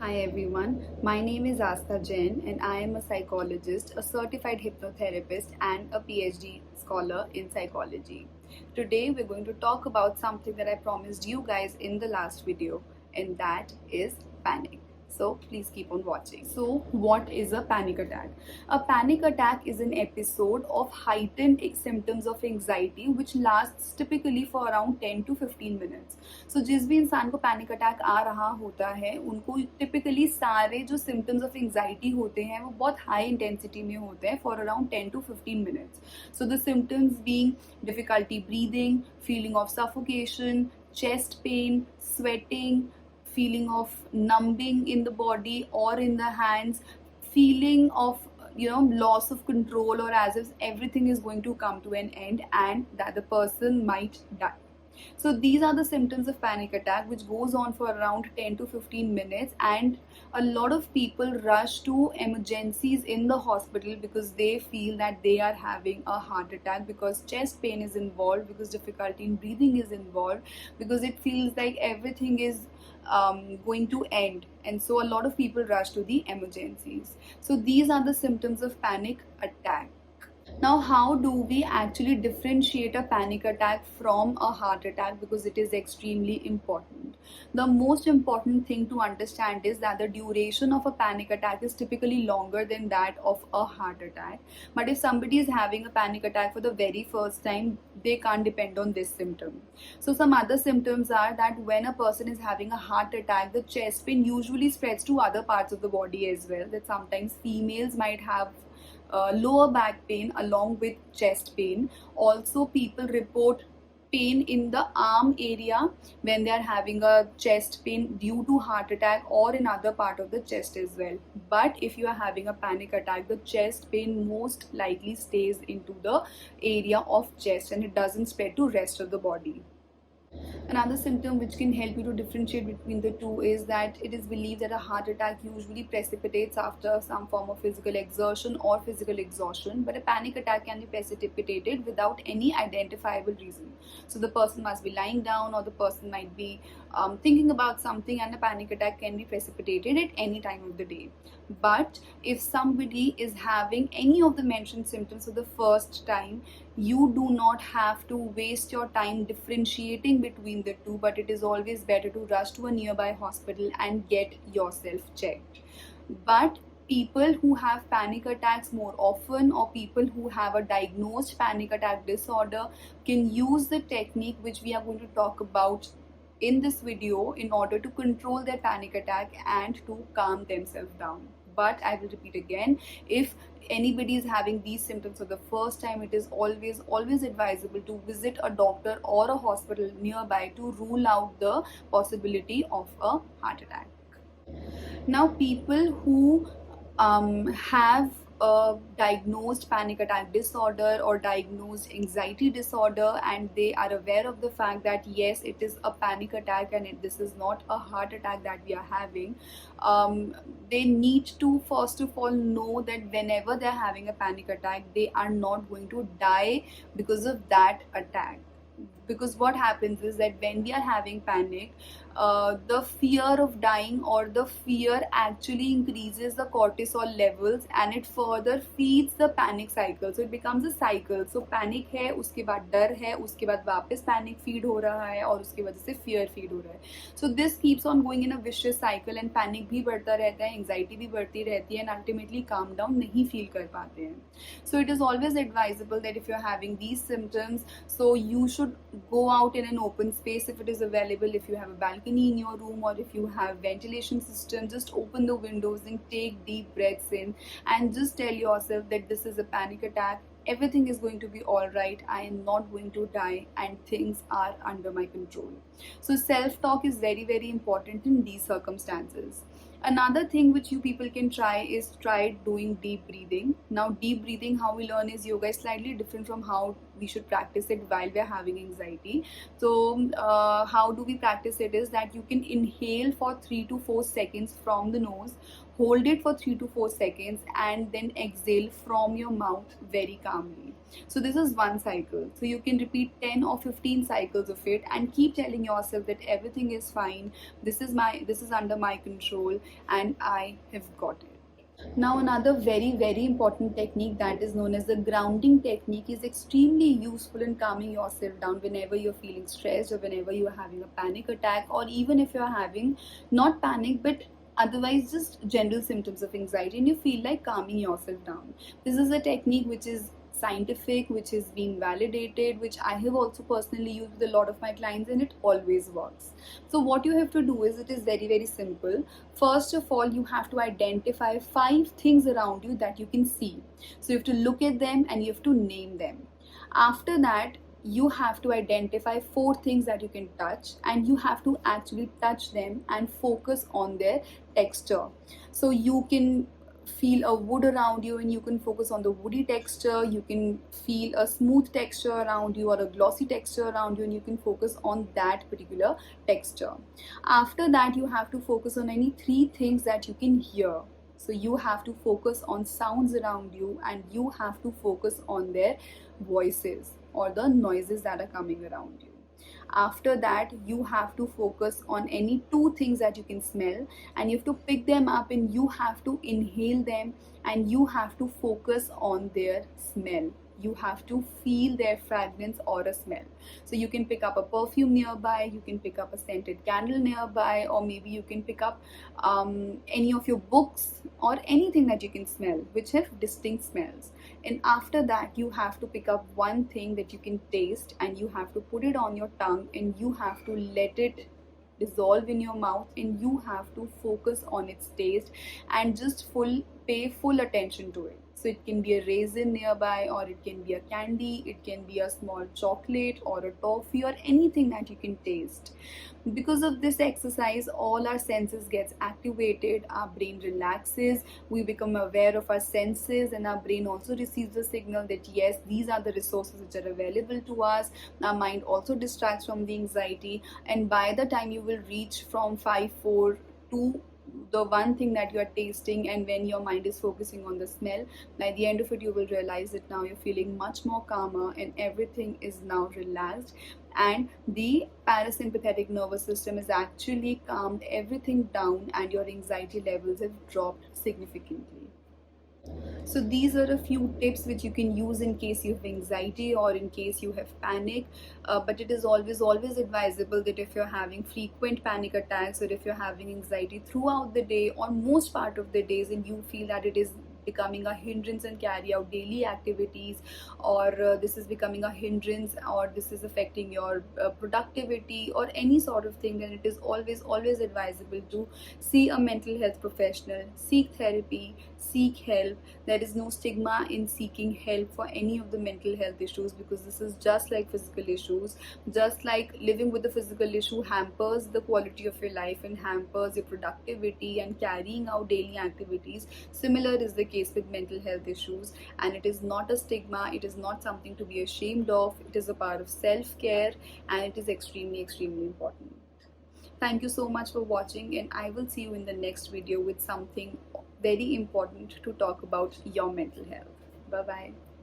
Hi everyone, my name is Aastha Jain and I am a psychologist, a certified hypnotherapist and a PhD scholar in psychology. Today we're going to talk about something that I promised you guys in the last video, and that is panic. So please keep on watching. So what is a panic attack? A panic attack is an episode of heightened symptoms of anxiety which lasts typically for around 10 to 15 minutes. So जिस भी इंसान को panic attack आ रहा होता है उनको typically सारे जो सिम्टम्स ऑफ एंग्जाइटी होते हैं वो बहुत हाई इंटेंसिटी में होते हैं for around 10 to 15 minutes. So the symptoms being difficulty breathing, feeling of suffocation, chest pain, sweating, feeling of numbing in the body or in the hands, feeling of loss of control, or as if everything is going to come to an end and that the person might die. So these are the symptoms of panic attack which goes on for around 10 to 15 minutes, and a lot of people rush to emergencies in the hospital because they feel that they are having a heart attack, because chest pain is involved, because difficulty in breathing is involved, because it feels like everything is going to end, and so a lot of people rush to the emergencies. So these are the symptoms of panic attack. Now, how do we actually differentiate a panic attack from a heart attack? Because it is extremely important. The most important thing to understand is that the duration of a panic attack is typically longer than that of a heart attack. But if somebody is having a panic attack for the very first time, they can't depend on this symptom. So some other symptoms are that when a person is having a heart attack, the chest pain usually spreads to other parts of the body as well. That sometimes females might have lower back pain along with chest pain. Also, people report pain in the arm area when they are having a chest pain due to heart attack, or in other part of the chest as well. But if you are having a panic attack, the chest pain most likely stays into the area of chest and it doesn't spread to rest of the body. Another symptom which can help you to differentiate between the two is that it is believed that a heart attack usually precipitates after some form of physical exertion or physical exhaustion, but a panic attack can be precipitated without any identifiable reason. So the person must be lying down, or the person might be thinking about something, and a panic attack can be precipitated at any time of the day. But if somebody is having any of the mentioned symptoms for the first time, you do not have to waste your time differentiating between the two, but it is always better to rush to a nearby hospital and get yourself checked. But people who have panic attacks more often, or people who have a diagnosed panic attack disorder, can use the technique which we are going to talk about in this video in order to control their panic attack and to calm themselves down. But I will repeat again, if anybody is having these symptoms for the first time, it is always advisable to visit a doctor or a hospital nearby to rule out the possibility of a heart attack. Now, people who have a diagnosed panic attack disorder or diagnosed anxiety disorder, and they are aware of the fact that yes, it is a panic attack and this is not a heart attack that we are having, they need to first of all know that whenever they're having a panic attack, they are not going to die because of that attack. Because what happens is that when we are having panic, the fear of dying or the fear actually increases the cortisol levels, and it further feeds the panic cycle. So it becomes a cycle. So panic है, उसके बाद डर है, उसके बाद वापस panic feed हो रहा है, और उसके वजह से fear feed हो रहा है. So this keeps on going in a vicious cycle, and panic भी बढ़ता रहता है, anxiety भी बढ़ती रहती है, and ultimately calm down नहीं feel कर पाते हैं. So it is always advisable that if you're having these symptoms, so you should go out in an open space if it is available. If you have a balcony in your room, or if you have ventilation system, just open the windows and take deep breaths in, and just tell yourself that this is a panic attack, everything is going to be all right, I am not going to die, and things are under my control. So self-talk is very important in these circumstances. Another thing which you people can try is try doing deep breathing. Now, deep breathing, how we learn is yoga is slightly different from how we should practice it while we are having anxiety. So how do we practice it is that you can inhale for 3 to 4 seconds from the nose, hold it for 3 to 4 seconds, and then exhale from your mouth very calmly. So this is one cycle. So you can repeat 10 or 15 cycles of it and keep telling yourself that everything is fine, this is under my control, and I have got it. Now, another very important technique that is known as the grounding technique is extremely useful in calming yourself down whenever you're feeling stressed, or whenever you are having a panic attack, or even if you're having not panic but otherwise just general symptoms of anxiety and you feel like calming yourself down. This is a technique which is scientific, which is being validated, which I have also personally used with a lot of my clients, and it always works. So what you have to do is, it is very simple. First of all, you have to identify 5 things around you that you can see. So you have to look at them and you have to name them. After that, you have to identify 4 things that you can touch, and you have to actually touch them and focus on their texture. So you can feel a wood around you and you can focus on the woody texture. You can feel a smooth texture around you or a glossy texture around you, and you can focus on that particular texture. After that, you have to focus on any 3 things that you can hear. So you have to focus on sounds around you, and you have to focus on their voices or the noises that are coming around you. After that, you have to focus on any 2 things that you can smell, and you have to pick them up and you have to inhale them, and you have to focus on their smell. You have to feel their fragrance or a smell. So you can pick up a perfume nearby, you can pick up a scented candle nearby, or maybe you can pick up any of your books or anything that you can smell which have distinct smells. And after that, you have to pick up one thing that you can taste, and you have to put it on your tongue, and you have to let it dissolve in your mouth, and you have to focus on its taste and just pay full attention to it. So it can be a raisin nearby, or it can be a candy, it can be a small chocolate or a toffee, or anything that you can taste. Because of this exercise, all our senses gets activated, our brain relaxes, we become aware of our senses, and our brain also receives the signal that yes, these are the resources which are available to us. Our mind also distracts from the anxiety, and by the time you will reach from 5-4 to the one thing that you are tasting, and when your mind is focusing on the smell, by the end of it you will realize that now you're feeling much more calmer and everything is now relaxed, and the parasympathetic nervous system is actually calmed everything down, and your anxiety levels have dropped significantly. So these are a few tips which you can use in case you have anxiety or in case you have panic. But it is always advisable that if you're having frequent panic attacks, or if you're having anxiety throughout the day or most part of the days, and you feel that it is becoming a hindrance and carry out daily activities, or this is becoming a hindrance, or this is affecting your productivity or any sort of thing, then it is always advisable to see a mental health professional, seek therapy, seek help. There is no stigma in seeking help for any of the mental health issues, because this is just like physical issues. Just like living with the physical issue hampers the quality of your life and hampers your productivity and carrying out daily activities, similar is the case with mental health issues. And it is not a stigma, it is not something to be ashamed of, it is a part of self-care, and it is extremely important. Thank you so much for watching, and I will see you in the next video with something very important to talk about your mental health. Bye bye.